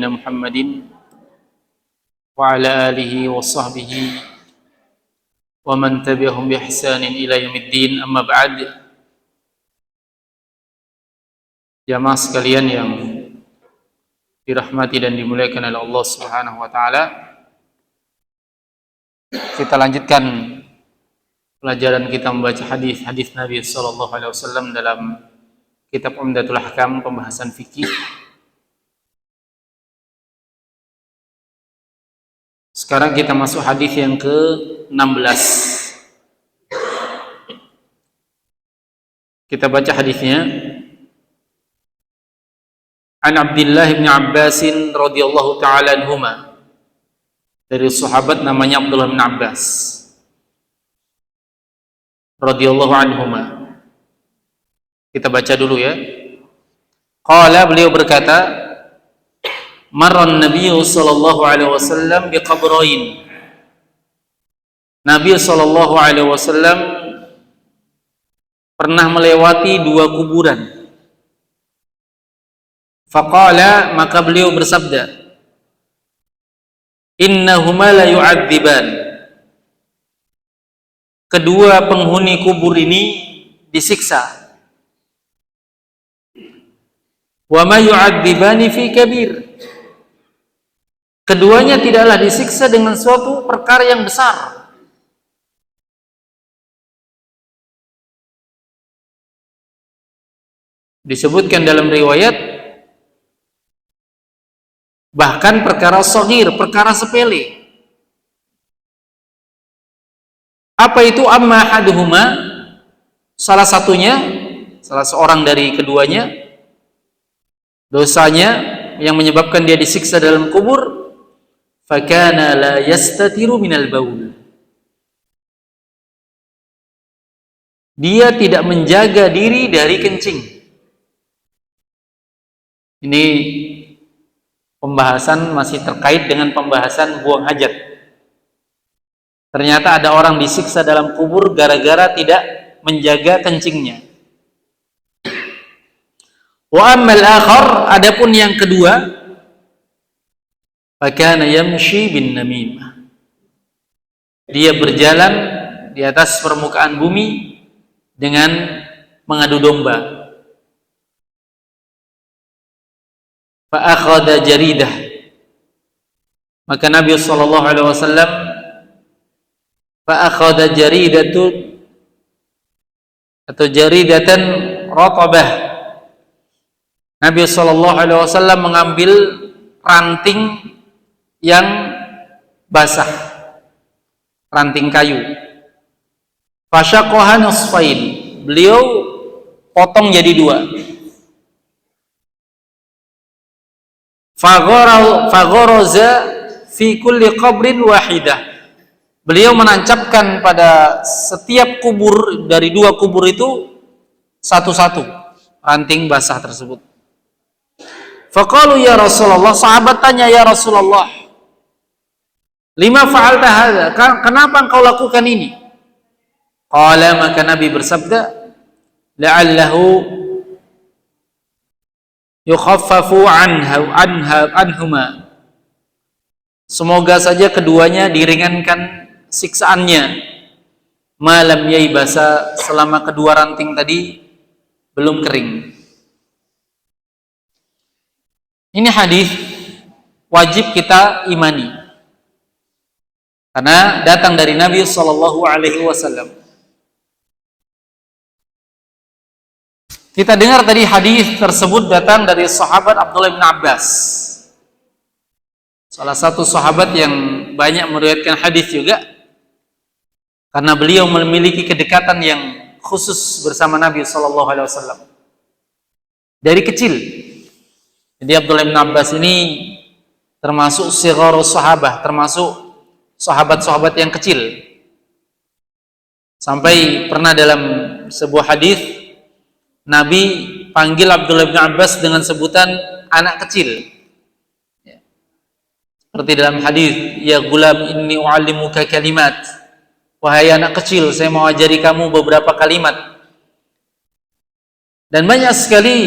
نبينا محمد وعلى آله وصحبه ومن تبعهم بإحسان إلى يوم الدين. أما بعد, jamaah sekalian yang dirahmati dan dimuliakan oleh Allah Subhanahu wa taala, kita lanjutkan pelajaran kita membaca hadis-hadis Nabi sallallahu alaihi wasallam dalam kitab Umdatul Ahkam, pembahasan fikih. Sekarang kita masuk hadis yang ke-16. Kita baca hadisnya. An Abdullah bin Abbas radhiyallahu ta'ala anhuma, dari sahabat namanya Abdullah bin Abbas radhiyallahu anhuma. Kita baca dulu ya. Qala, beliau berkata, marran Nabi sallallahu alaihi wasallam biqabrain. Nabi sallallahu alaihi wasallam pernah melewati dua kuburan. Faqala, maka beliau bersabda, innahuma la yu'adziban. Kedua penghuni kubur ini disiksa. Wa ma yu'adzibani fi kabir. Keduanya tidaklah disiksa dengan suatu perkara yang besar. Disebutkan dalam riwayat, bahkan perkara shaghir, perkara sepele. Apa itu? Amma ahaduhuma, salah satunya, salah seorang dari keduanya, dosanya yang menyebabkan dia disiksa dalam kubur, fakana la yastatiru minal baul. Dia tidak menjaga diri dari kencing. Ini pembahasan masih terkait dengan pembahasan buang hajat. Ternyata ada orang disiksa dalam kubur gara-gara tidak menjaga kencingnya. Wa ammal akhar, adapun yang kedua, fakana yamshi bin namimah. Dia berjalan di atas permukaan bumi dengan mengadu domba. Fa akhadha jaridah. Maka Nabi sallallahu alaihi wasallam fa akhadha jaridatu atau jaridatan ratabah. Nabi sallallahu alaihi wasallam mengambil ranting yang basah, ranting kayu. Fasyaqaha nisfain. Beliau potong jadi dua. Fagharaza fi kulli qabrin wahidah. Beliau menancapkan pada setiap kubur dari dua kubur itu satu-satu ranting basah tersebut. Faqalu ya Rasulullah, sahabat tanya, ya Rasulullah, lima fa'alta hadza? Kenapa engkau lakukan ini? Qala, maka Nabi bersabda, la'allahu yukhaffafu anhuma. Semoga saja keduanya diringankan siksaannya. Malam yaibasa, selama kedua ranting tadi belum kering. Ini hadis wajib kita imani karena datang dari Nabi sallallahu alaihi wasallam. Kita dengar tadi hadis tersebut datang dari sahabat Abdullah bin Abbas, salah satu sahabat yang banyak meriwayatkan hadis juga, karena beliau memiliki kedekatan yang khusus bersama Nabi sallallahu alaihi wasallam dari kecil. Jadi Abdullah bin Abbas ini termasuk sigharus sahabah, termasuk sahabat-sahabat yang kecil. Sampai pernah dalam sebuah hadis Nabi panggil Abdullah bin Abbas dengan sebutan anak kecil. Seperti dalam hadis, ya gulam inni u'allimuka kalimat. Wahai anak kecil, saya mau ajari kamu beberapa kalimat. Dan banyak sekali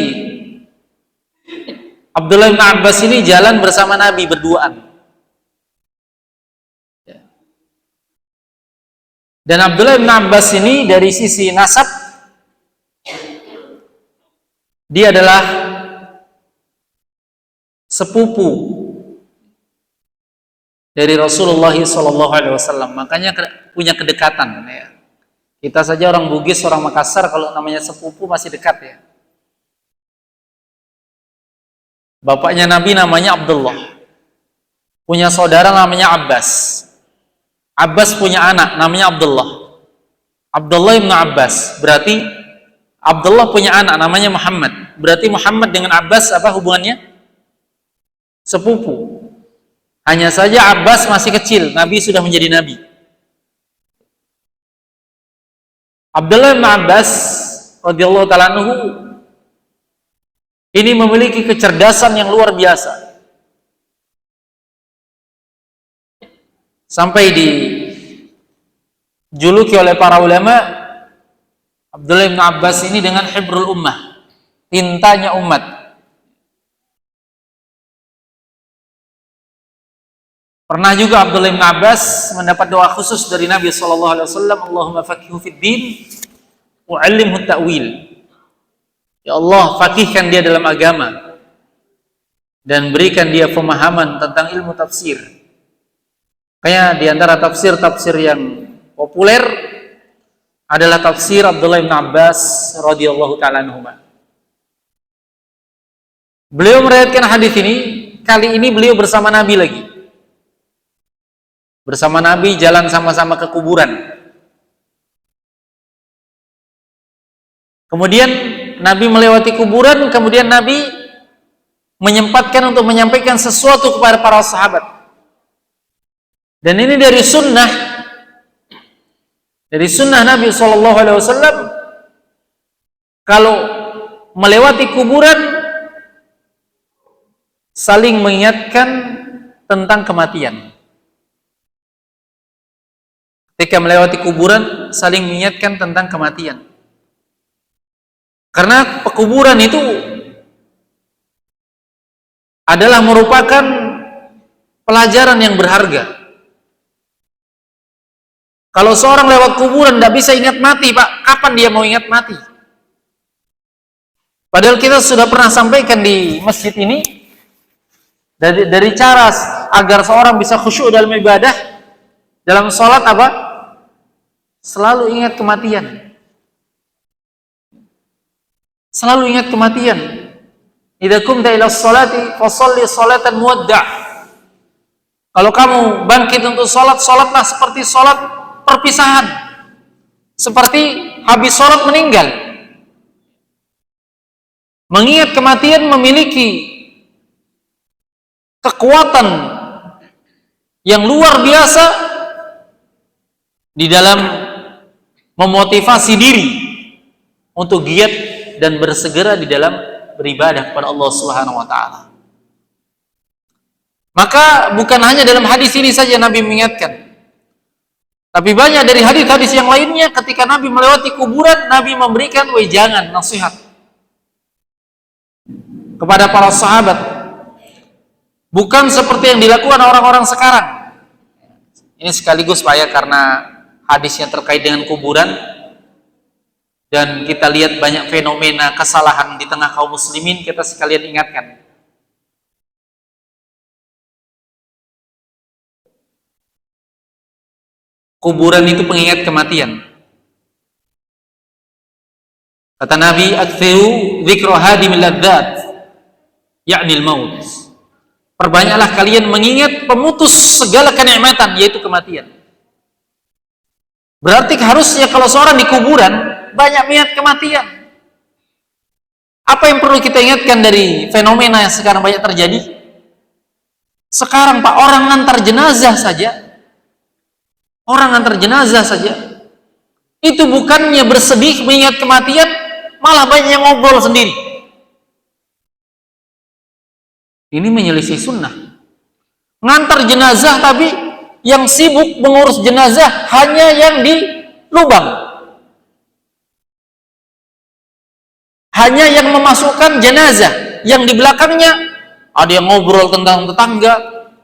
Abdullah bin Abbas ini jalan bersama Nabi berduaan. Dan Abdullah bin Abbas ini dari sisi nasab, dia adalah sepupu dari Rasulullah SAW. Makanya punya kedekatan. Ya. Kita saja orang Bugis, orang Makassar, kalau namanya sepupu masih dekat ya. Bapaknya Nabi namanya Abdullah, punya saudara namanya Abbas. Abbas punya anak namanya Abdullah. Abdullah bin Abbas, berarti Abdullah punya anak namanya Muhammad. Berarti Muhammad dengan Abbas apa hubungannya? Sepupu. Hanya saja Abbas masih kecil, Nabi sudah menjadi Nabi. Abdullah bin Abbas radhiyallahu ta'ala anhu ini memiliki kecerdasan yang luar biasa. Sampai dijuluki oleh para ulama Abdullah bin Abbas ini dengan hibrul ummah, tintanya umat. Pernah juga Abdullah bin Abbas mendapat doa khusus dari Nabi SAW, Allahumma faqihu fid din wa 'allimhu ta'wil. Ya Allah, fakihkan dia dalam agama dan berikan dia pemahaman tentang ilmu tafsir. Kayak di antara tafsir-tafsir yang populer adalah tafsir Abdullah bin Abbas radhiyallahu ta'ala anhuma. Beliau meriwayatkan hadis ini, kali ini beliau bersama Nabi lagi. Bersama Nabi jalan sama-sama ke kuburan. Kemudian Nabi melewati kuburan, kemudian Nabi menyempatkan untuk menyampaikan sesuatu kepada para sahabat. Dan ini dari sunnah Nabi SAW, kalau melewati kuburan saling mengingatkan tentang kematian. Ketika melewati kuburan saling mengingatkan tentang kematian. Karena pekuburan itu adalah merupakan pelajaran yang berharga. Kalau seorang lewat kuburan tidak bisa ingat mati, Pak, kapan dia mau ingat mati? Padahal kita sudah pernah sampaikan di masjid ini, dari cara agar seorang bisa khusyuk dalam ibadah, dalam sholat apa? Selalu ingat kematian. Selalu ingat kematian. Idza qumta ila sholati fasholli sholatan muwadda'. Kalau kamu bangkit untuk sholat, sholatlah seperti sholat perpisahan. Seperti habis sholat meninggal. Mengingat kematian memiliki kekuatan yang luar biasa di dalam memotivasi diri untuk giat dan bersegera di dalam beribadah kepada Allah Subhanahu wa taala. Maka bukan hanya dalam hadis ini saja Nabi mengingatkan, tapi banyak dari hadis-hadis yang lainnya ketika Nabi melewati kuburan, Nabi memberikan wejangan, nasihat kepada para sahabat. Bukan seperti yang dilakukan orang-orang sekarang. Ini sekaligus Pak ya, karena hadisnya terkait dengan kuburan dan kita lihat banyak fenomena kesalahan di tengah kaum muslimin, kita sekalian ingatkan. Kuburan itu pengingat kematian. Kata Nabi, "Aktsiru dzikra hadimil ladzat", yakni al-maut. Perbanyaklah kalian mengingat pemutus segala kenikmatan, yaitu kematian. Berarti harusnya kalau seorang di kuburan banyak mengingat kematian. Apa yang perlu kita ingatkan dari fenomena yang sekarang banyak terjadi? Sekarang Pak, orang ngantar jenazah saja, itu bukannya bersedih mengingat kematian, malah banyak yang ngobrol sendiri. Ini menyelisih sunnah. Ngantar jenazah tapi yang sibuk mengurus jenazah hanya yang di lubang, hanya yang memasukkan jenazah, yang di belakangnya ada yang ngobrol tentang tetangga,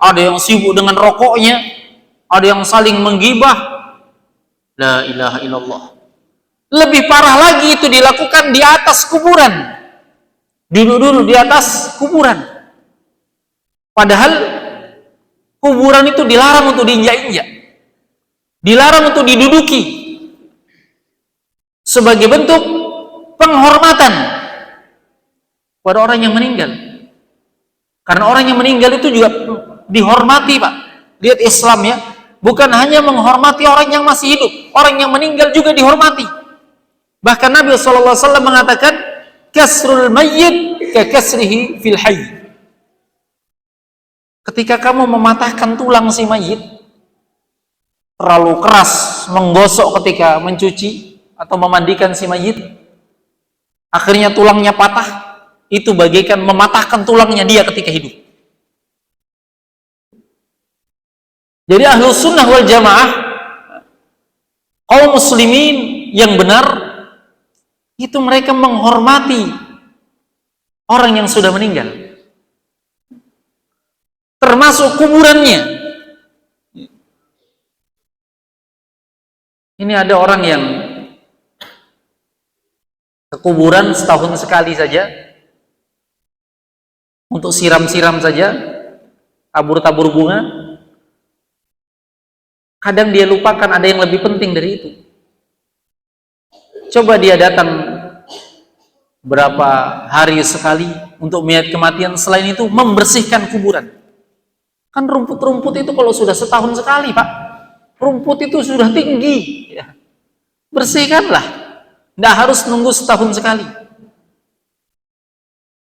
ada yang sibuk dengan rokoknya, ada yang saling menggibah. La ilaha illallah. Lebih parah lagi itu dilakukan di atas kuburan. Duduk di atas kuburan. Padahal kuburan itu dilarang untuk diinjak-injak. Dilarang untuk diduduki. Sebagai bentuk penghormatan pada orang yang meninggal. Karena orang yang meninggal itu juga dihormati, Pak. Lihat Islam ya. Bukan hanya menghormati orang yang masih hidup. Orang yang meninggal juga dihormati. Bahkan Nabi SAW mengatakan, kasrul mayyit ka kasrihi fil hayy. Ketika kamu mematahkan tulang si mayit, terlalu keras menggosok ketika mencuci atau memandikan si mayit, akhirnya tulangnya patah, itu bagaikan mematahkan tulangnya dia ketika hidup. Jadi Ahlus Sunnah wal Jamaah, kaum muslimin yang benar, itu mereka menghormati orang yang sudah meninggal, termasuk kuburannya. Ini ada orang yang ke kuburan setahun sekali saja, untuk siram-siram saja, tabur-tabur bunga. Kadang dia lupakan ada yang lebih penting dari itu. Coba dia datang berapa hari sekali untuk melihat kematian, selain itu membersihkan kuburan. Kan rumput-rumput itu kalau sudah setahun sekali, Pak, rumput itu sudah tinggi ya. Bersihkanlah, tidak harus nunggu setahun sekali.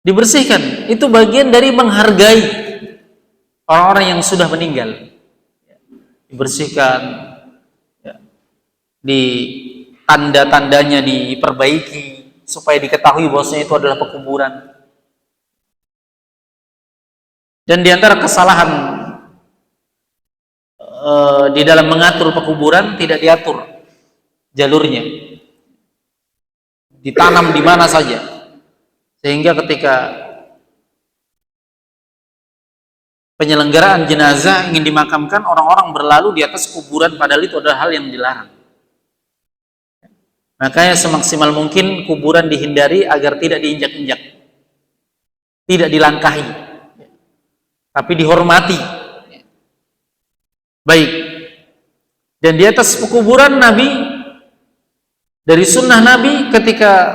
Dibersihkan, itu bagian dari menghargai orang-orang yang sudah meninggal. Dibersihkan ya. Di tanda-tandanya diperbaiki supaya diketahui bahwasanya itu adalah pekuburan. Dan di antara kesalahan di dalam mengatur pekuburan, tidak diatur jalurnya, ditanam di mana saja, sehingga ketika penyelenggaraan jenazah ingin dimakamkan, orang-orang berlalu di atas kuburan, padahal itu adalah hal yang dilarang. Makanya semaksimal mungkin kuburan dihindari agar tidak diinjak-injak, tidak dilangkahi, tapi dihormati. Baik. Dan di atas kuburan Nabi, dari sunnah Nabi ketika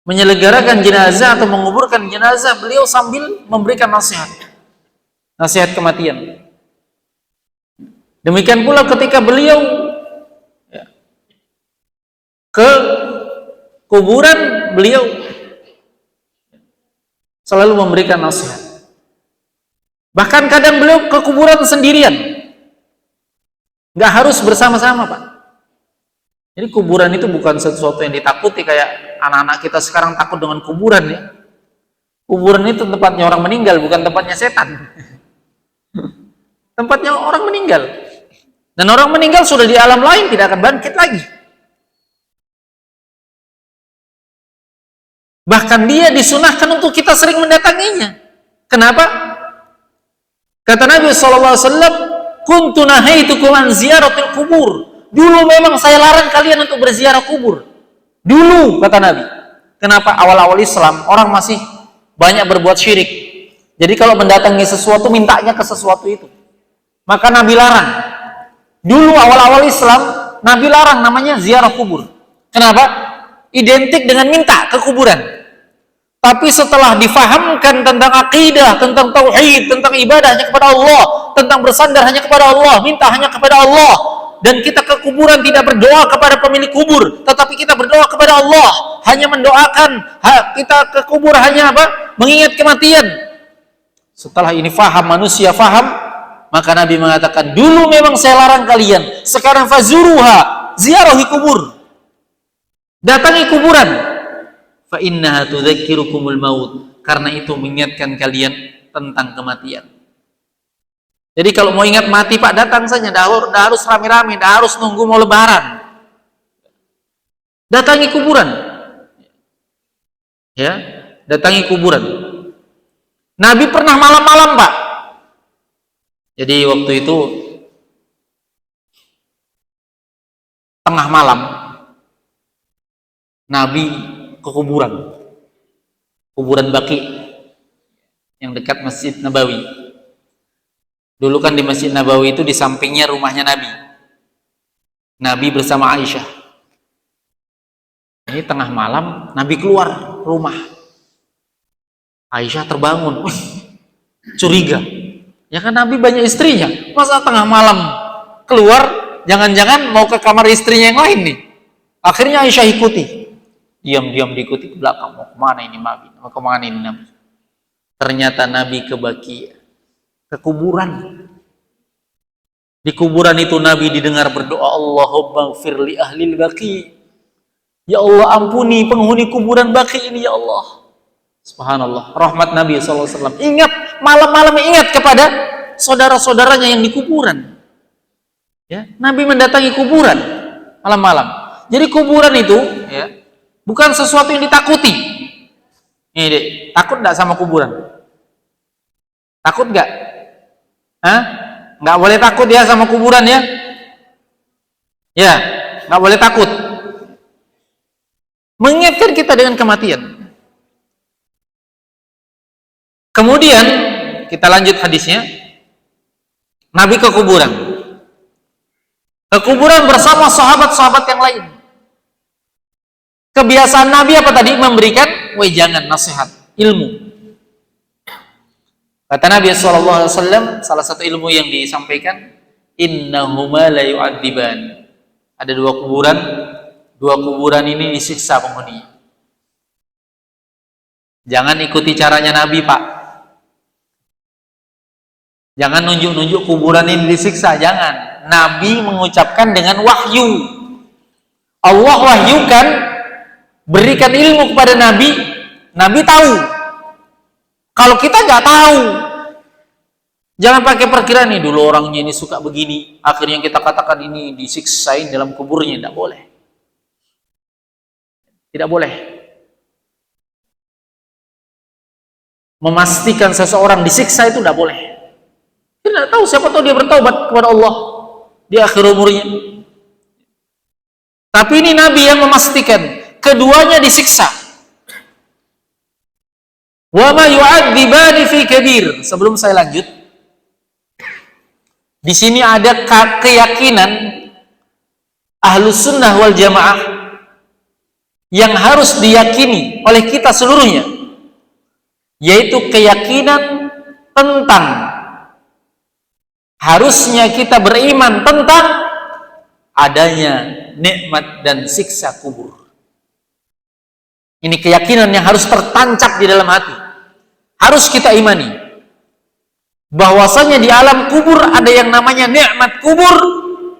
menyelenggarakan jenazah atau menguburkan jenazah, beliau sambil memberikan nasihat kematian. Demikian pula ketika beliau ke kuburan, beliau selalu memberikan nasihat. Bahkan kadang beliau ke kuburan sendirian, nggak harus bersama-sama, Pak. Jadi kuburan itu bukan sesuatu yang ditakuti kayak anak-anak kita sekarang takut dengan kuburan ya. Kuburan itu tempatnya orang meninggal, bukan tempatnya setan. Tempatnya orang meninggal. Dan orang meninggal sudah di alam lain, tidak akan bangkit lagi. Bahkan dia disunahkan untuk kita sering mendatanginya. Kenapa? Kata Nabi SAW, kuntu nahaitukum an ziyaratil kubur. Dulu memang saya larang kalian untuk berziarah kubur. Dulu, kata Nabi. Kenapa? Awal-awal Islam, orang masih banyak berbuat syirik. Jadi kalau mendatangi sesuatu, mintanya ke sesuatu itu. Maka Nabi larang. Dulu awal-awal Islam, Nabi larang namanya ziarah kubur. Kenapa? Identik dengan minta ke kuburan. Tapi setelah difahamkan tentang akidah, tentang tauhid, tentang ibadah hanya kepada Allah, tentang bersandar hanya kepada Allah, minta hanya kepada Allah, dan kita ke kuburan tidak berdoa kepada pemilik kubur, tetapi kita berdoa kepada Allah, hanya mendoakan, kita ke kubur hanya apa? Mengingat kematian. Setelah ini faham, manusia faham, maka Nabi mengatakan, dulu memang saya larang kalian, sekarang fazuruha, ziarahi kubur, datangi kuburan. Fa innaha tudzakirukumul maut, karena itu mengingatkan kalian tentang kematian. Jadi kalau mau ingat mati, Pak, datang saja, dah harus rame-rame, dah harus nunggu mau lebaran. Datangi kuburan. Ya, datangi kuburan. Nabi pernah malam-malam, Pak. Jadi waktu itu tengah malam Nabi ke kuburan Baqi yang dekat Masjid Nabawi. Dulu kan di Masjid Nabawi itu di sampingnya rumahnya Nabi bersama Aisyah. Ini tengah malam Nabi keluar rumah. Aisyah terbangun, curiga. Ya kan Nabi banyak istrinya, masa tengah malam keluar, jangan-jangan mau ke kamar istrinya yang lain nih. Akhirnya Aisyah ikuti, diam-diam diikuti ke belakang. Mau kemana ini Nabi? Mau kemana ini Nabi? Ternyata Nabi ke Baqi, ke kuburan. Di kuburan itu Nabi didengar berdoa, Allahumma ighfir li ahlil Baqi. Ya Allah, ampuni penghuni kuburan Baqi ini ya Allah. Subhanallah, rahmat Nabi SAW. Ingat, malam-malam ingat kepada saudara-saudaranya yang di kuburan. Ya, Nabi mendatangi kuburan malam-malam. Jadi kuburan itu ya, bukan sesuatu yang ditakuti. Ini dek, takut nggak sama kuburan? Takut nggak? Hah? Nggak boleh takut ya sama kuburan ya? Ya, nggak boleh takut. Mengingatkan kita dengan kematian. Kemudian kita lanjut hadisnya. Nabi ke kuburan. Ke kuburan bersama sahabat-sahabat yang lain. Kebiasaan Nabi apa tadi? Memberikan wejangan, nasihat, ilmu. Kata Nabi SAW, salah satu ilmu yang disampaikan, innahuma la yu'adziban. Ada dua kuburan ini disiksa penghuni. Jangan ikuti caranya Nabi, Pak. Jangan nunjuk-nunjuk kuburan ini disiksa, jangan. Nabi mengucapkan dengan wahyu. Allah wahyukan, berikan ilmu kepada Nabi, Nabi tahu. Kalau kita nggak tahu, jangan pakai perkiraan nih, dulu orangnya ini suka begini, akhirnya kita katakan ini disiksain dalam kuburnya. Tidak boleh. Tidak boleh. Memastikan seseorang disiksa itu tidak boleh. Kita tidak tahu, siapa tahu dia bertaubat kepada Allah di akhir umurnya. Tapi ini Nabi yang memastikan keduanya disiksa. Wa ma yu'adzibani fi kabir. Sebelum saya lanjut, di sini ada keyakinan Ahlus Sunnah wal Jamaah yang harus diyakini oleh kita seluruhnya, yaitu keyakinan tentang harusnya kita beriman tentang adanya nikmat dan siksa kubur. Ini keyakinan yang harus tertancap di dalam hati. Harus kita imani bahwasanya di alam kubur ada yang namanya nikmat kubur,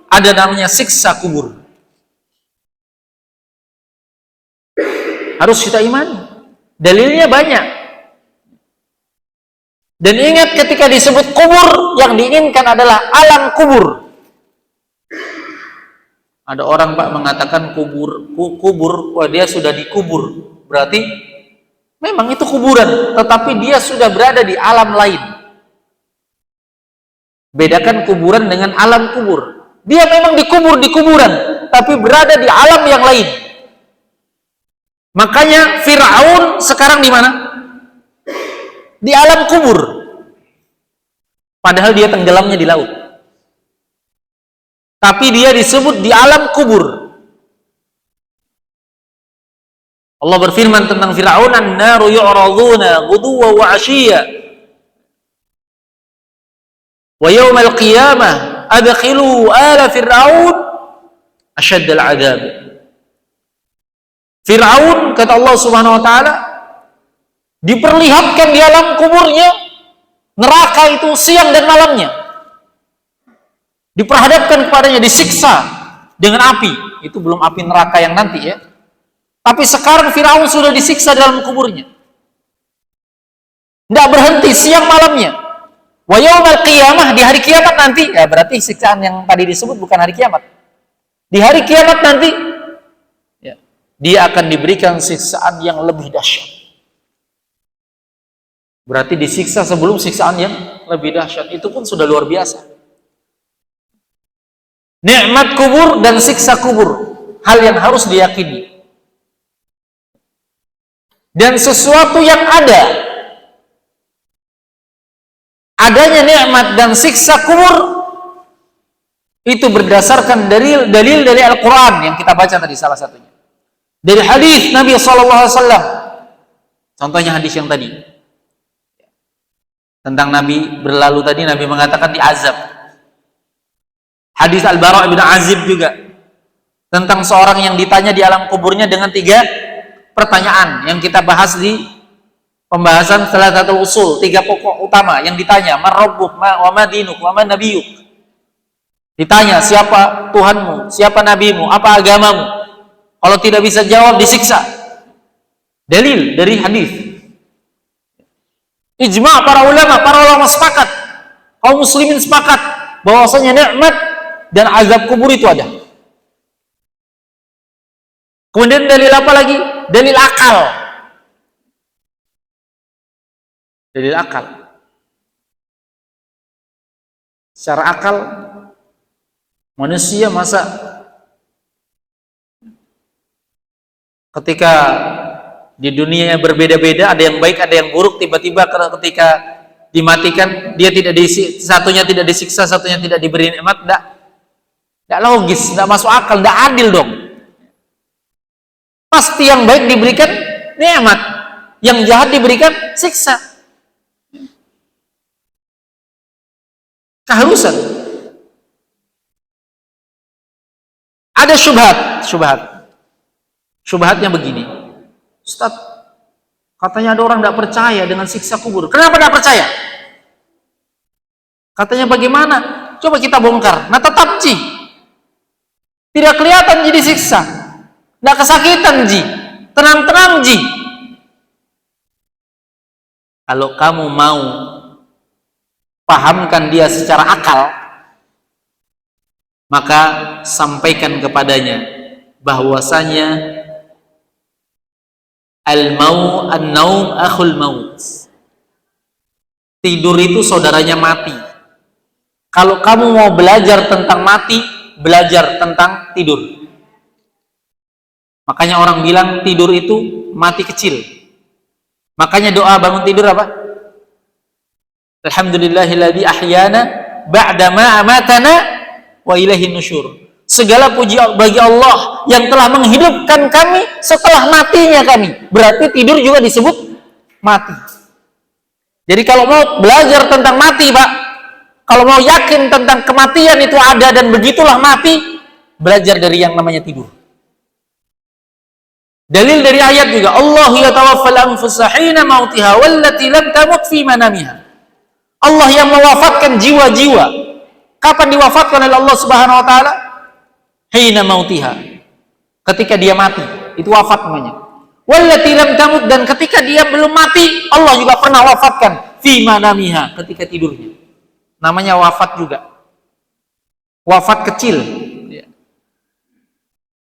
ada namanya siksa kubur. Harus kita imani. Dalilnya banyak. Dan ingat, ketika disebut kubur, yang diinginkan adalah alam kubur. Ada orang, Pak, mengatakan kubur, wah dia sudah dikubur. Berarti memang itu kuburan, tetapi dia sudah berada di alam lain. Bedakan kuburan dengan alam kubur. Dia memang dikubur di kuburan, tapi berada di alam yang lain. Makanya Fir'aun sekarang di mana? Di alam kubur. Padahal dia tenggelamnya di laut. Tapi dia disebut di alam kubur. Allah berfirman tentang Fir'aun, an-naru yu'raduna ghuduwwan wa 'ashiyya wa yawmal qiyamah adkhilu ala fir'aun ashaddal 'adzab. Fir'aun, kata Allah Subhanahu wa taala, diperlihatkan di alam kuburnya neraka itu siang dan malamnya. Diperhadapkan kepadanya, disiksa dengan api. Itu belum api neraka yang nanti ya. Tapi sekarang Fir'aun sudah disiksa dalam kuburnya. Tidak berhenti siang malamnya. Wa yaumal qiyamah, di hari kiamat nanti, ya berarti siksaan yang tadi disebut bukan hari kiamat. Di hari kiamat nanti, ya, dia akan diberikan siksaan yang lebih dahsyat. Berarti disiksa sebelum siksaan yang lebih dahsyat. Itu pun sudah luar biasa. Nikmat kubur dan siksa kubur, hal yang harus diyakini. Dan sesuatu yang adanya nikmat dan siksa kubur itu berdasarkan dalil dari Al-Quran yang kita baca tadi, salah satunya dari hadis Nabi SAW. Contohnya hadis yang tadi tentang Nabi berlalu tadi, Nabi mengatakan diazab. Hadis Al-Bara' bin Azib juga tentang seorang yang ditanya di alam kuburnya dengan 3 pertanyaan yang kita bahas di pembahasan salah satu usul, 3 pokok utama yang ditanya. Man rabbuk, wa ma dinuk, wa man nabiyuk. Ditanya siapa Tuhanmu, siapa nabimu, apa agamamu. Kalau tidak bisa jawab disiksa. Dalil dari hadis. Ijma' para ulama sepakat, kaum muslimin sepakat bahwasanya nikmat dan azab kubur itu ada. Kemudian dalil apa lagi? Dalil akal. Dalil akal. Secara akal manusia masa ketika di dunia berbeda-beda, ada yang baik, ada yang buruk, tiba-tiba ketika dimatikan dia satunya tidak disiksa, satunya tidak diberi nikmat, tidak logis, tidak masuk akal, tidak adil dong. Pasti yang baik diberikan nikmat, yang jahat diberikan siksa. Keharusan. Ada syubhatnya begini, Ustaz, katanya ada orang tidak percaya dengan siksa kubur. Kenapa tidak percaya? Katanya bagaimana? Coba kita bongkar. Nah, tetap ji, tidak kelihatan jadi siksa, tidak kesakitan ji, tenang-tenang ji. Kalau kamu mau pahamkan dia secara akal, maka sampaikan kepadanya bahwasanya an-naum akhul maut. Tidur itu saudaranya mati. Kalau kamu mau belajar tentang mati, belajar tentang tidur. Makanya orang bilang tidur itu mati kecil. Makanya doa bangun tidur apa? Alhamdulillahilladzi ahyana ba'da ma amatana wa ilaihin nusyur. Segala puji bagi Allah yang telah menghidupkan kami setelah matinya kami. Berarti tidur juga disebut mati. Jadi kalau mau belajar tentang mati, Pak, kalau mau yakin tentang kematian itu ada dan begitulah mati, belajar dari yang namanya tidur. Dalil dari ayat juga, Allahu yatawaffal anfusa hina mautiha wallati lam tamut fi manamiha. Allah yang mewafatkan jiwa-jiwa. Kapan diwafatkan oleh Allah Subhanahu wa taala? Hina mautiha. Ketika dia mati, itu wafat namanya. Wallati lam tamut, dan ketika dia belum mati, Allah juga pernah wafatkan fi manamiha, ketika tidurnya. Namanya wafat juga. Wafat kecil.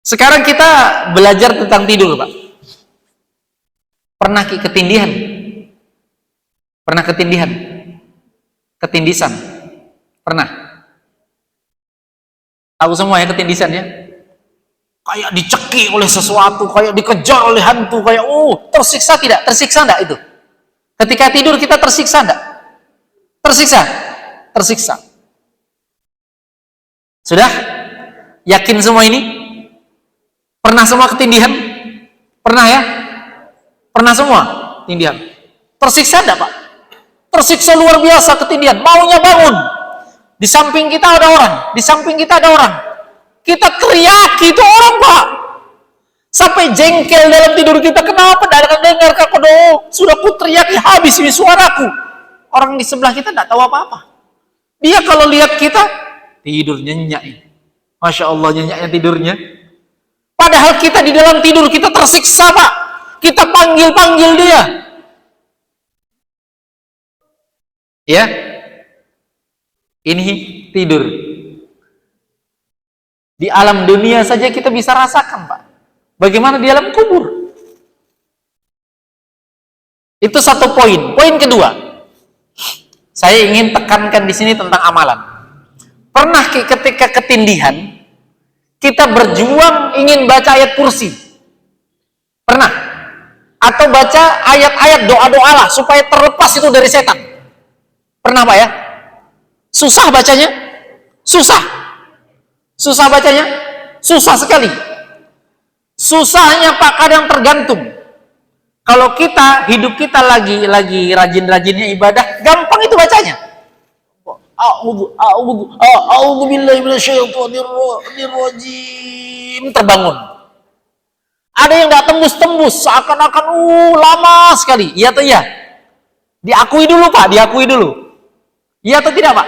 Sekarang kita belajar tentang tidur, Pak. Pernah ketindihan? Pernah ketindihan? Ketindisan? Pernah? Tahu semua ya ketindisan ya? Kayak dicekik oleh sesuatu, kayak dikejar oleh hantu, kayak tersiksa tidak? Tersiksa enggak itu? Ketika tidur kita tersiksa enggak? Tersiksa? Tersiksa. Sudah? Yakin semua ini? Pernah semua ketindihan? Pernah ya? Pernah semua ketindihan? Tersiksa enggak, Pak? Tersiksa luar biasa ketindihan, maunya bangun. Di samping kita ada orang, di samping kita ada orang. Kita teriak itu orang, Pak. Sampai jengkel dalam tidur kita, kenapa tidak akan dengar kakodo? Sudah ku teriaki habis ini suaraku. Orang di sebelah kita tidak tahu apa-apa. Dia kalau lihat kita tidur nyenyak. Masya Allah nyenyaknya tidurnya. Padahal kita di dalam tidur kita tersiksa, Pak. Kita panggil-panggil dia. Ya, ini tidur. Di alam dunia saja kita bisa rasakan, Pak. Bagaimana di alam kubur? Itu satu poin. Poin kedua, saya ingin tekankan di sini tentang amalan. Pernah ketika ketindihan, kita berjuang ingin baca ayat kursi? Pernah? Atau baca ayat-ayat doa-doa lah supaya terlepas itu dari setan? Pernah Pak ya? Susah bacanya? Susah. Susah bacanya? Susah sekali. Susahnya Pak kadang tergantung. Kalau hidup kita lagi rajin-rajinnya ibadah, gampang itu bacanya. A'udzu billahi minasyaitonir rajim, terbangun. Ada yang nggak tembus-tembus, seakan-akan lama sekali. Iya atau iya? Diakui dulu Pak, diakui dulu. Iya atau tidak Pak?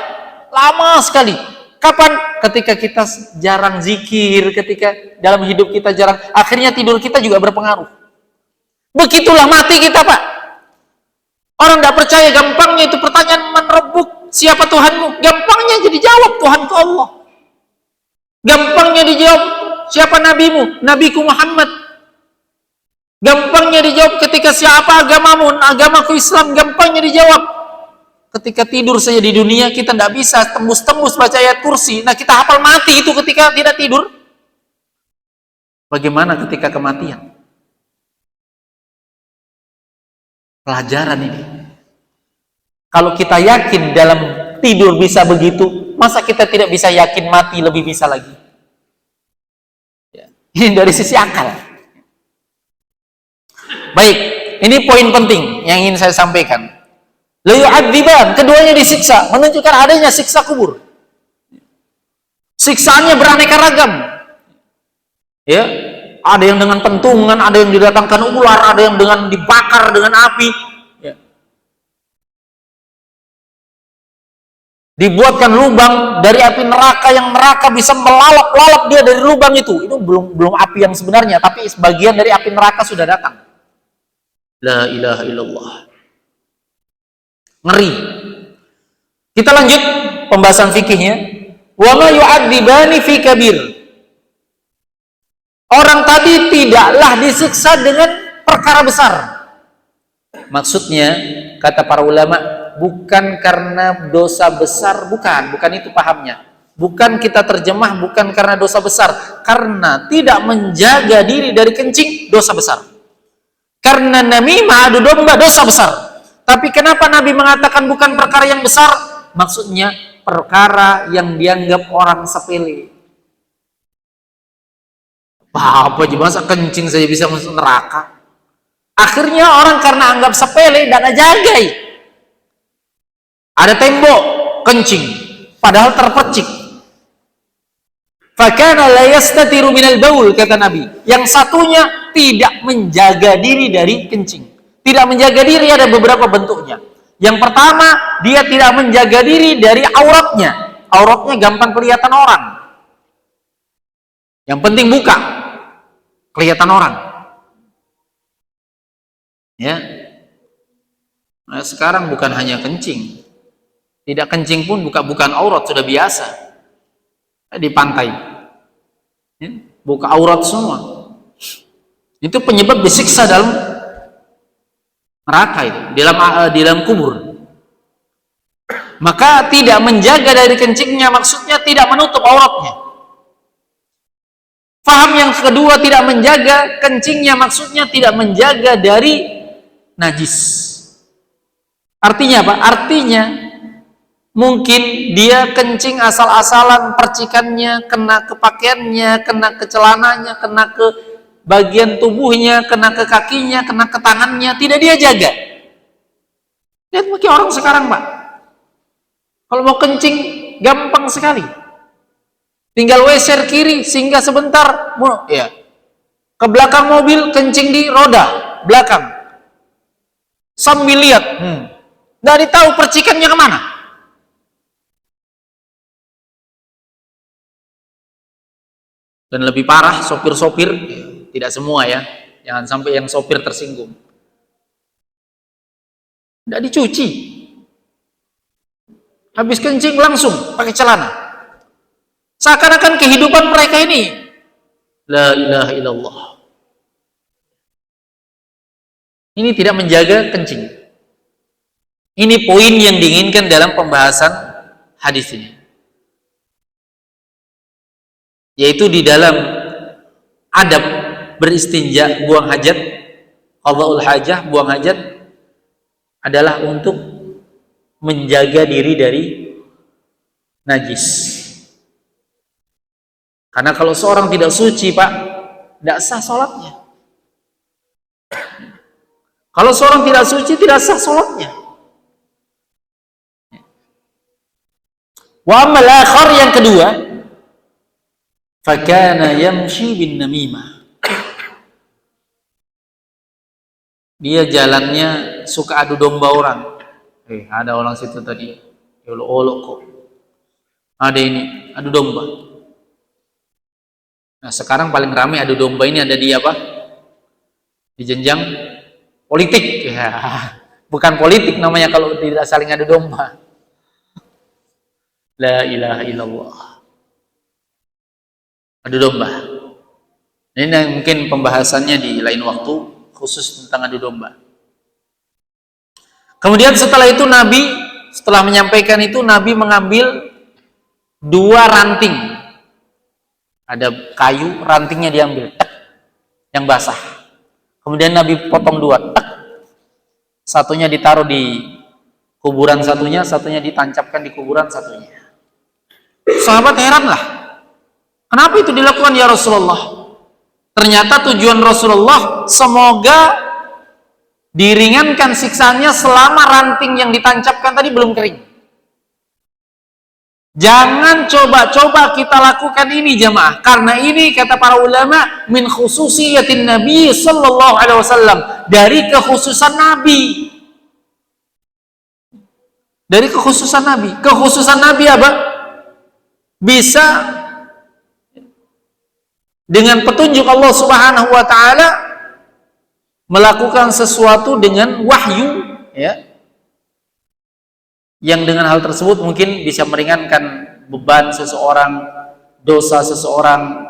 Lama sekali. Kapan? Ketika kita jarang zikir, ketika dalam hidup kita jarang, akhirnya tidur kita juga berpengaruh. Begitulah mati kita Pak. Orang tidak percaya, gampangnya itu pertanyaan menerbuk, siapa Tuhanmu? Gampangnya jadi jawab, Tuhanku Allah. Gampangnya dijawab, siapa nabimu? Nabiku Muhammad. Gampangnya dijawab ketika siapa agamamu? Agamaku Islam. Gampangnya dijawab. Ketika tidur saja di dunia kita tidak bisa tembus-tembus baca ayat kursi. Nah kita hafal mati itu ketika tidak tidur. Bagaimana ketika kematian? Pelajaran ini. Kalau kita yakin dalam tidur bisa begitu, masa kita tidak bisa yakin mati lebih bisa lagi? Ini dari sisi akal. Baik, ini poin penting yang ingin saya sampaikan. La yu'adziban, keduanya disiksa, menunjukkan adanya siksa kubur. Siksaannya beraneka ragam. Ya, ada yang dengan pentungan, ada yang didatangkan ular, ada yang dengan dibakar dengan api. Ya. Dibuatkan lubang dari api neraka yang neraka bisa melalap-lalap dia dari lubang itu. Itu belum api yang sebenarnya, tapi sebagian dari api neraka sudah datang. La ilaha illallah. Ngeri. Kita lanjut pembahasan fikihnya. Wa ma yu'adzibani fi kabir. Orang tadi tidaklah disiksa dengan perkara besar. Maksudnya, kata para ulama, bukan karena dosa besar, bukan itu pahamnya. Bukan kita terjemah bukan karena dosa besar, karena tidak menjaga diri dari kencing, dosa besar. Karena namimah adu domba, dosa besar. Tapi kenapa Nabi mengatakan bukan perkara yang besar? Maksudnya perkara yang dianggap orang sepele. Apa aja masa kencing saja bisa masuk neraka? Akhirnya orang karena anggap sepele dan jagai. Ada tembok kencing, padahal terpercik. Fakana la yastatiru minal baul, kata Nabi. Yang satunya tidak menjaga diri dari kencing. Tidak menjaga diri ada beberapa bentuknya. Yang pertama, dia tidak menjaga diri dari auratnya. Auratnya gampang kelihatan orang. Yang penting buka, kelihatan orang. Ya. Nah, sekarang bukan hanya kencing. Tidak kencing pun bukan aurat, sudah biasa. Di pantai. Ya, buka aurat semua. Itu penyebab disiksa dalam neraka itu, dalam kubur. Maka tidak menjaga dari kencingnya maksudnya tidak menutup auratnya. Faham yang kedua, tidak menjaga kencingnya maksudnya tidak menjaga dari najis. Artinya apa? Artinya mungkin dia kencing asal-asalan, percikannya kena ke pakaiannya, kena ke celananya, kena ke bagian tubuhnya, kena ke kakinya, kena ke tangannya, tidak dia jaga. Lihat mungkin orang sekarang Pak, kalau mau kencing gampang sekali, tinggal WC kiri singgah sebentar, ya, ke belakang mobil kencing di roda belakang, sambil lihat, nggak ditahu percikannya kemana. Dan lebih parah sopir-sopir, tidak semua ya, jangan sampai yang sopir tersinggung. Tidak dicuci, habis kencing langsung pakai celana. Seakan-akan kehidupan mereka ini la ilaha illallah. Ini tidak menjaga kencing. Ini poin yang diinginkan dalam pembahasan hadis ini. Yaitu di dalam adab beristinja, buang hajat, qadha'ul hajah, buang hajat adalah untuk menjaga diri dari najis. Karena kalau seorang tidak suci, Pak, tidak sah sholatnya. Kalau seorang tidak suci, tidak sah sholatnya. Wa ammal akhar, yang kedua, fakana yamshi bin namimah. Dia jalannya suka adu domba orang. Ada orang situ tadi, olok-olok kok. Ada ini, adu domba. Nah, sekarang paling ramai adu domba ini ada di apa? Di jenjang politik. Ya, bukan politik namanya kalau tidak saling adu domba. La ilaha illallah. Adu domba. Ini mungkin pembahasannya di lain waktu, khusus tentang adu domba. Kemudian setelah itu Nabi, setelah menyampaikan itu, Nabi mengambil 2 ranting. Ada kayu, rantingnya diambil, tek, yang basah. Kemudian Nabi potong 2, tek. Satunya ditaruh di kuburan satunya ditancapkan di kuburan satunya. Sahabat heranlah, kenapa itu dilakukan ya Rasulullah? Ternyata tujuan Rasulullah semoga diringankan siksaannya selama ranting yang ditancapkan tadi belum kering. Jangan coba-coba kita lakukan ini jamaah, karena ini kata para ulama min khususiyatin Nabi sallallahu alaihi wasallam, dari kekhususan Nabi. Dari kekhususan Nabi. Kekhususan Nabi apa? Bisa dengan petunjuk Allah Subhanahu wa taala melakukan sesuatu dengan wahyu, ya, yang dengan hal tersebut mungkin bisa meringankan beban seseorang, dosa seseorang,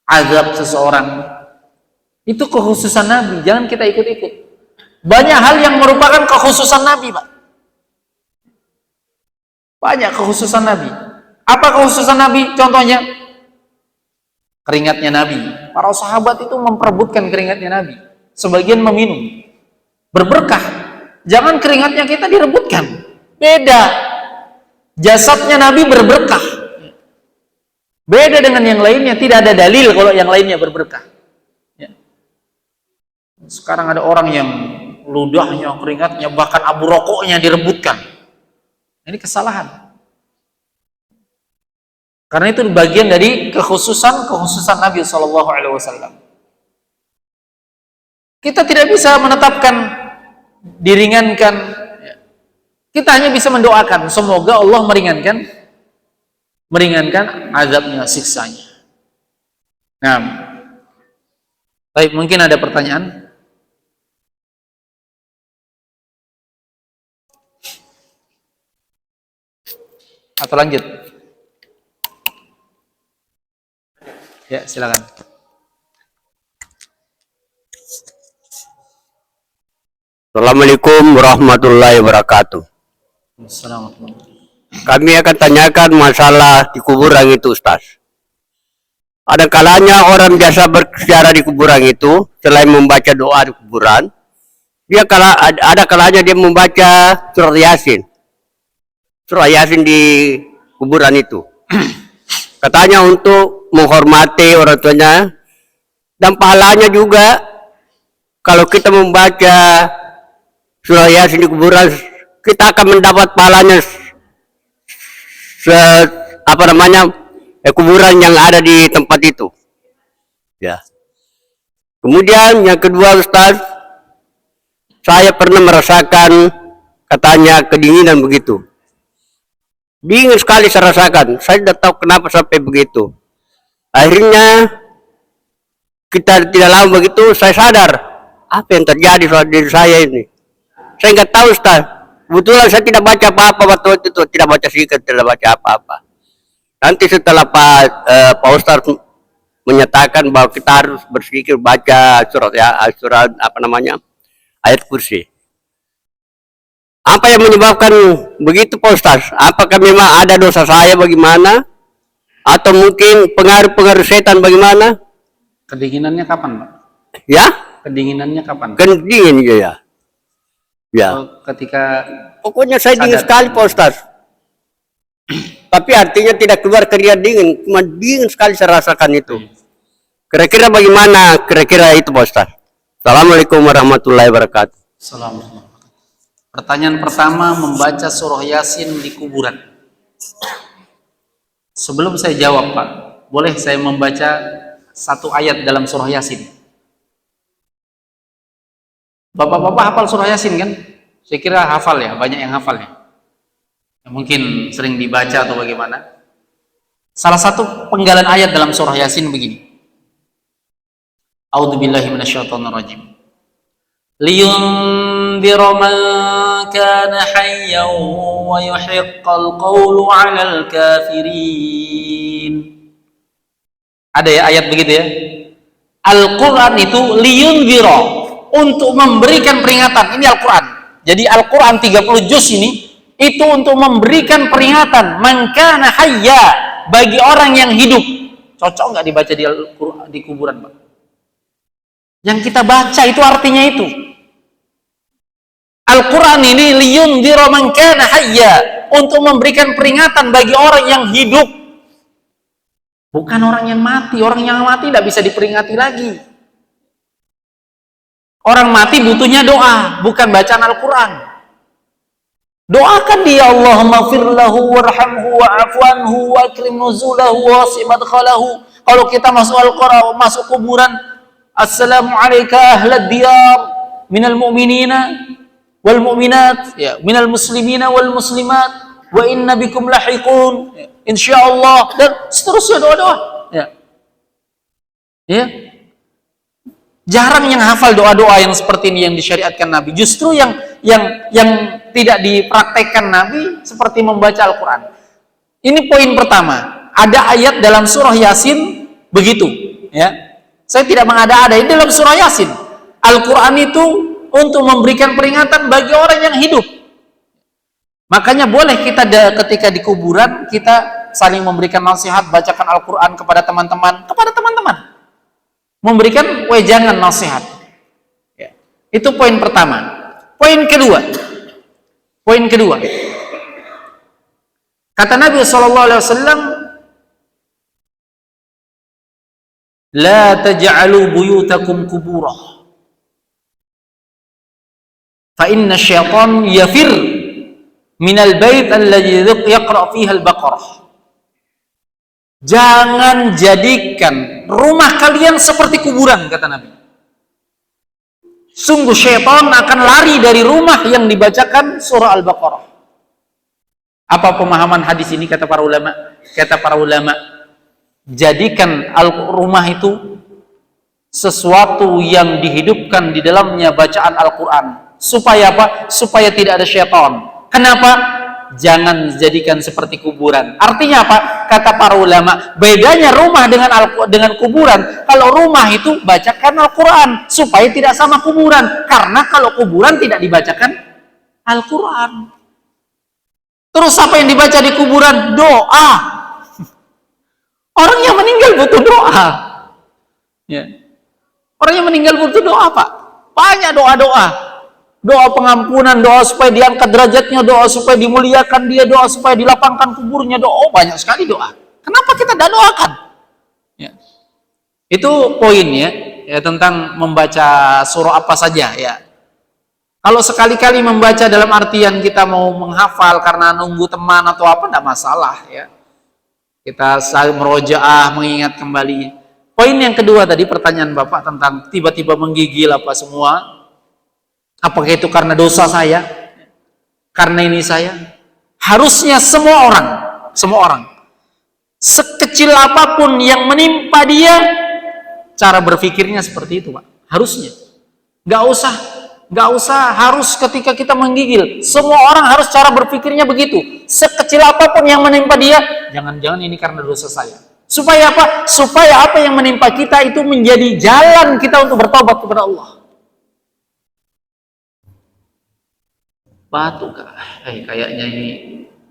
azab seseorang. Itu kekhususan Nabi, jangan kita ikut-ikut. Banyak hal yang merupakan kekhususan Nabi, Pak. Banyak kekhususan Nabi. Apa kekhususan Nabi? Contohnya keringatnya Nabi. Para sahabat itu memperebutkan keringatnya Nabi. Sebagian meminum. Berberkah. Jangan keringatnya kita direbutkan. Beda. Jasadnya Nabi berberkah. Beda dengan yang lainnya. Tidak ada dalil kalau yang lainnya berberkah. Ya. Sekarang ada orang yang ludahnya, keringatnya, bahkan abu rokoknya direbutkan. Ini kesalahan. Karena itu bagian dari kekhususan Nabi Shallallahu Alaihi Wasallam. Kita tidak bisa menetapkan diringankan. Kita hanya bisa mendoakan semoga Allah meringankan azabnya, siksanya. Nah, baik, mungkin ada pertanyaan. Atau lanjut? Ya, silakan. Assalamualaikum warahmatullahi wabarakatuh. Assalamualaikum. Kami akan tanyakan masalah di kuburan itu, Ustaz. Ada kalanya orang biasa berziarah di kuburan itu, selain membaca doa di kuburan, ada kalanya dia membaca surah Yasin. Surah Yasin di kuburan itu. Katanya untuk menghormati orang tuanya, dan pahalanya juga kalau kita membaca surah Yasin di kuburan, kita akan mendapat pahalanya kuburan yang ada di tempat itu. Ya. Kemudian yang kedua, Ustaz, saya pernah merasakan katanya kedinginan begitu. Dingin sekali saya rasakan. Saya tidak tahu kenapa sampai begitu. Akhirnya kita tidak lama begitu, saya sadar apa yang terjadi pada diri saya ini. Saya nggak tahu, Ustaz. Kebetulan saya tidak baca apa-apa waktu itu, tidak baca zikir, tidak baca apa-apa. Nanti setelah Pak Ustaz menyatakan bahwa kita harus berpikir baca surat ayat kursi. Apa yang menyebabkan begitu Pak Ustaz? Apakah memang ada dosa saya bagaimana? Atau mungkin pengaruh-pengaruh setan bagaimana? Kedinginannya kapan, Pak? Ya? Kedinginannya kapan? Kan dingin ya. Ya. Oh, ketika Pokoknya saya dingin sadar. sekali Pak Ustaz. Tapi artinya tidak keluar keringat dingin, cuma dingin sekali saya rasakan itu. Kira-kira bagaimana kira-kira itu Pak Ustaz? Assalamualaikum warahmatullahi wabarakatuh. Assalamualaikum. Pertanyaan pertama, membaca surah Yasin di kuburan. Sebelum saya jawab, Pak, boleh saya membaca satu ayat dalam surah Yasin? Bapak-bapak hafal surah Yasin kan? Saya kira hafal ya, banyak yang hafal ya. Mungkin sering dibaca atau bagaimana. Salah satu penggalan ayat dalam surah Yasin begini. A'udzubillahi minasyaitonirrajim. Liyundhira man kana hayyan wa yuhiqqal qawlu 'alal kafirin. Ada ya ayat begitu ya. Al-Qur'an itu liyundhira, untuk memberikan peringatan. Ini Al-Qur'an. Jadi Al-Qur'an 30 juz ini itu untuk memberikan peringatan, man kana hayya, bagi orang yang hidup. Cocok nggak dibaca di kuburan, Pak? Yang kita baca itu artinya itu. Al-Quran ini liyundhira man kana hayya, untuk memberikan peringatan bagi orang yang hidup, bukan orang yang mati. Orang yang mati tidak bisa diperingati lagi. Orang mati butuhnya doa, bukan bacaan Al-Quran. Doakan dia, Allahumma fir lahu warhamhu wa'fu anhu wa akrim nuzulahu wa wasi' madkhalahu. Kalau kita masuk Al-Quran, masuk kuburan, assalamu alayka ahlad diyar minal mu'minina wal mu'minat, ya, minal muslimina wal muslimat, wa inna bikum lahiqun, ya, insyaallah, dan seterusnya doa-doa. Ya. Ya. Jarang yang hafal doa-doa yang seperti ini yang disyariatkan Nabi. Justru yang tidak dipraktekkan Nabi seperti membaca Al-Quran. Ini poin pertama. Ada ayat dalam surah Yasin begitu. Ya, saya tidak mengada-ada. Ini dalam surah Yasin. Al-Quran itu untuk memberikan peringatan bagi orang yang hidup. Makanya boleh kita ketika di kuburan kita saling memberikan nasihat, bacakan Al-Quran kepada teman-teman, memberikan wejangan nasihat. Ya. Itu poin pertama. Poin kedua, kata Nabi SAW, la taj'alu buyutakum kuburah, fa inna syaitan yafir minal bait alladhi yaqra fiha al-baqarah. Jangan jadikan rumah kalian seperti kuburan, kata Nabi. Sungguh syaitan akan lari dari rumah yang dibacakan surah Al-Baqarah. Apa pemahaman hadis ini kata para ulama? Kata para ulama, jadikan rumah itu sesuatu yang dihidupkan di dalamnya bacaan Al-Quran. Supaya apa? Supaya tidak ada syaitan. Kenapa? Jangan jadikan seperti kuburan. Artinya apa? Kata para ulama, bedanya rumah dengan kuburan. Kalau rumah itu bacakan Al-Quran supaya tidak sama kuburan. Karena kalau kuburan tidak dibacakan Al-Quran. Terus apa yang dibaca di kuburan? Doa. Orang yang meninggal butuh doa. Ya. Orang yang meninggal butuh doa, Pak. Banyak doa-doa. Doa pengampunan, doa supaya diangkat derajatnya, doa supaya dimuliakan dia, doa supaya dilapangkan kuburnya, doa. Banyak sekali doa. Kenapa kita tidak doakan? Ya. Itu poinnya, ya, tentang membaca surah apa saja. Ya. Kalau sekali-kali membaca dalam artian kita mau menghafal karena nunggu teman atau apa, tidak masalah. Ya. Kita saling merojaah, mengingat kembali. Poin yang kedua tadi, pertanyaan Bapak tentang tiba-tiba menggigil apa semua. Apakah itu karena dosa saya? Karena ini saya? Harusnya semua orang, sekecil apapun yang menimpa dia, cara berpikirnya seperti itu, Pak. Harusnya. Nggak usah harus ketika kita menggigil. Semua orang harus cara berpikirnya begitu. Sekecil apapun yang menimpa dia, jangan-jangan ini karena dosa saya. Supaya apa? Supaya apa yang menimpa kita itu menjadi jalan kita untuk bertobat kepada Allah. batu kak, kayaknya ini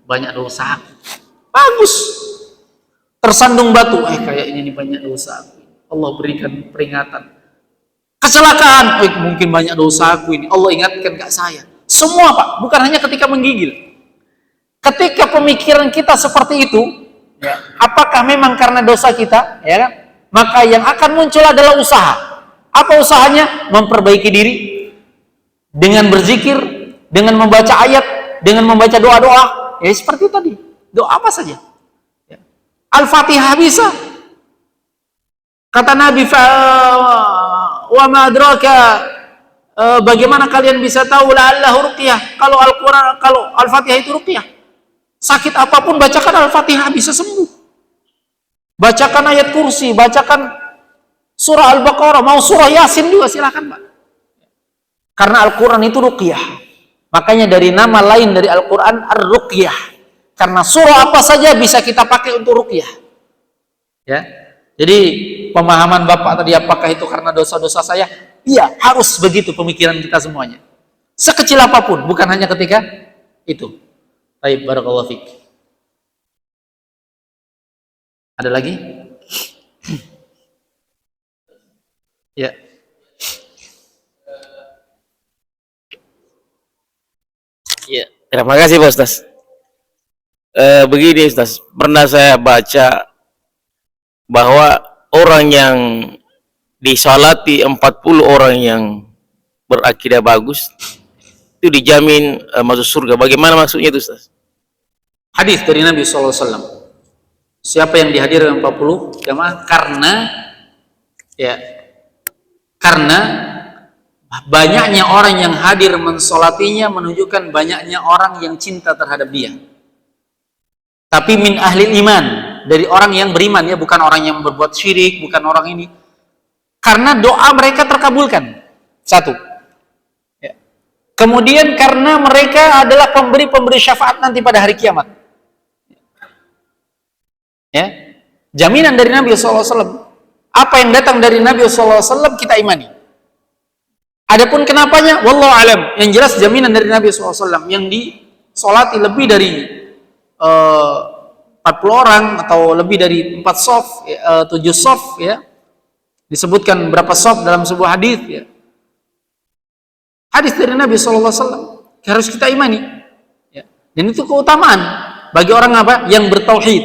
banyak dosa aku. Bagus. Tersandung batu, kayaknya ini banyak dosa aku. Allah berikan peringatan. Kecelakaan, mungkin banyak dosa aku ini. Allah ingatkan gak saya. Semua Pak, bukan hanya ketika menggigil. Ketika pemikiran kita seperti itu, ya, apakah memang karena dosa kita, ya kan? Maka yang akan muncul adalah usaha. Apa usahanya? Memperbaiki diri dengan berzikir, dengan membaca ayat, dengan membaca doa-doa. Ya seperti tadi. Doa apa saja. Ya. Al-Fatihah bisa. Kata Nabi, wa ma adraka, bagaimana kalian bisa tahu la'allahu ruqyah? Kalau Al-Qur'an, kalau Al-Fatihah itu ruqyah. Sakit apapun bacakan Al-Fatihah bisa sembuh. Bacakan ayat kursi, bacakan surah Al-Baqarah, mau surah Yasin juga silakan, Pak. Karena Al-Qur'an itu ruqyah. Makanya dari nama lain dari Al-Qur'an Ar-Ruqyah. Karena surah apa saja bisa kita pakai untuk ruqyah. Ya. Jadi pemahaman Bapak tadi apakah itu karena dosa-dosa saya? Iya, harus begitu pemikiran kita semuanya. Sekecil apapun, bukan hanya ketika itu. Baik, barakallahu fiik. Ada lagi? Ya. Ya, terima kasih Pak Ustaz. Begini Ustaz, pernah saya baca bahwa orang yang disalati 40 orang yang berakidah bagus itu dijamin masuk surga. Bagaimana maksudnya itu Ustaz? Hadis dari Nabi SAW. Siapa yang dihadirkan 40 jamaah karena banyaknya orang yang hadir mensolatinya menunjukkan banyaknya orang yang cinta terhadap dia. Tapi min ahli iman, dari orang yang beriman, ya, bukan orang yang berbuat syirik, bukan orang ini. Karena doa mereka terkabulkan. Satu. Ya. Kemudian karena mereka adalah pemberi syafaat nanti pada hari kiamat. Ya. Jaminan dari Nabi SAW. Apa yang datang dari Nabi SAW kita imani. Adapun kenapanya, wallahu alam. Yang jelas jaminan dari Nabi SAW yang disolati lebih dari 40 orang atau lebih dari 4 sof, 7 sof, ya. Disebutkan berapa sof dalam sebuah hadis, ya. Hadis dari Nabi SAW harus kita imani, ya. Dan itu keutamaan bagi orang apa? Yang bertauhid,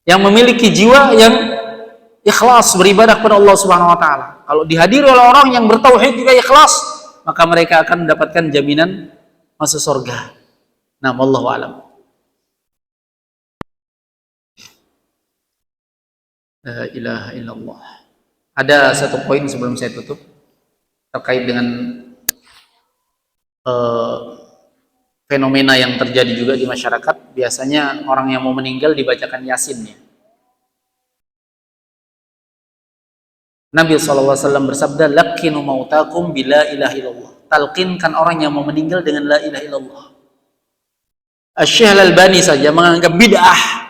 yang memiliki jiwa yang ikhlas beribadah kepada Allah Subhanahu wa taala. Kalau dihadiri oleh orang yang bertauhid juga ikhlas, maka mereka akan mendapatkan jaminan masuk surga. Nah, wallahu alam. La ilaha illallah. Ada satu poin sebelum saya tutup terkait dengan fenomena yang terjadi juga di masyarakat. Biasanya orang yang mau meninggal dibacakan Yasinnya. Nabi SAW bersabda, "Laqinu mautakum bila ilaha illallah." Talqinkan orang yang mau meninggal dengan la ilaha illallah. Asy-Syaikh Al-Albani saja menganggap bid'ah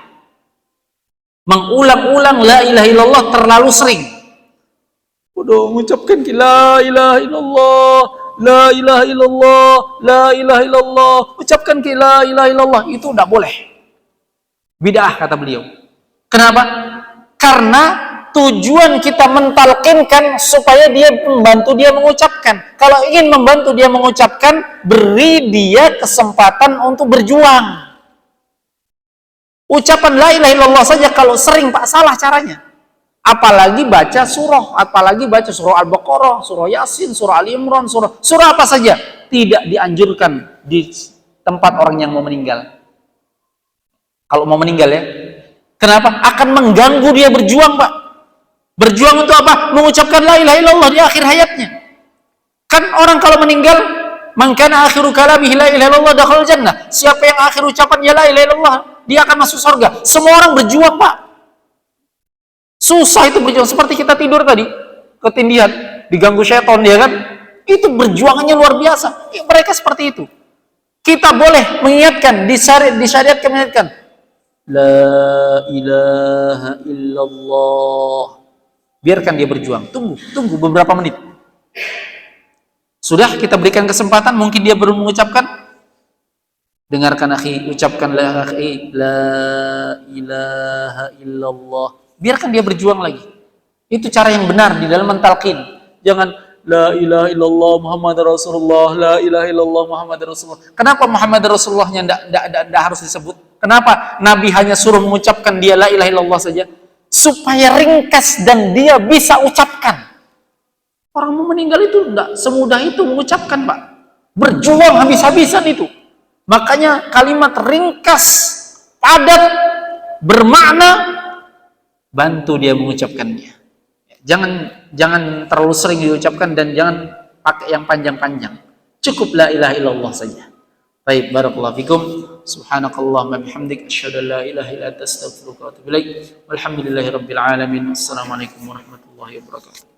mengulang-ulang la ilaha illallah terlalu sering. Udah mengucapkan la ilaha illallah, la ilaha illallah, la ilaha illallah, ucapkan la ilaha illallah, itu tidak boleh. Bid'ah kata beliau. Kenapa? Karena tujuan kita mentalkinkan supaya dia membantu dia mengucapkan. Kalau ingin membantu dia mengucapkan, beri dia kesempatan untuk berjuang. Ucapan la ilaha illallah saja kalau sering Pak salah caranya. Apalagi baca surah, apalagi baca surah Al-Baqarah, surah Yasin, surah Ali Imran, surah apa saja tidak dianjurkan di tempat orang yang mau meninggal. Kalau mau meninggal, ya. Kenapa? Akan mengganggu dia berjuang, Pak. Berjuang untuk apa? Mengucapkan la ilaha illallah di akhir hayatnya. Kan orang kalau meninggal, man kana akhiru kalamihi la ilaha illallah dakhala jannah. Siapa yang akhir ucapannya la ilaha illallah, dia akan masuk surga. Semua orang berjuang, Pak. Susah itu berjuang. Seperti kita tidur tadi, ketindihan, diganggu syaitan, ya kan? Itu berjuangannya luar biasa. Mereka seperti itu. Kita boleh mengingatkan, disyariatkan mengingatkan. La ilaha illallah. Biarkan dia berjuang. Tunggu beberapa menit. Sudah kita berikan kesempatan, mungkin dia belum mengucapkan. Dengarkan akhi, ucapkan la akhi, la ilaha illallah. Biarkan dia berjuang lagi. Itu cara yang benar di dalam mentalkin. Jangan la ilaha illallah Muhammad Rasulullah, la ilaha illallah Muhammad Rasulullah. Kenapa Muhammad Rasulullahnya tidak harus disebut? Kenapa Nabi hanya suruh mengucapkan dia la ilaha illallah saja? Supaya ringkas dan dia bisa ucapkan. Orang mau meninggal itu tidak semudah itu mengucapkan, Pak. Berjuang habis-habisan itu. Makanya kalimat ringkas, padat, bermakna, bantu dia mengucapkannya. Jangan terlalu sering diucapkan dan jangan pakai yang panjang-panjang. Cukup la ilaha illallah saja. Baik, barakallahu fikum. Subhanakallahumma bihamdik asyhadu an la ilaha illa anta astaghfiruka wa atubu ilaik. Walhamdulillahirabbil alamin. Assalamualaikum warahmatullahi wabarakatuh.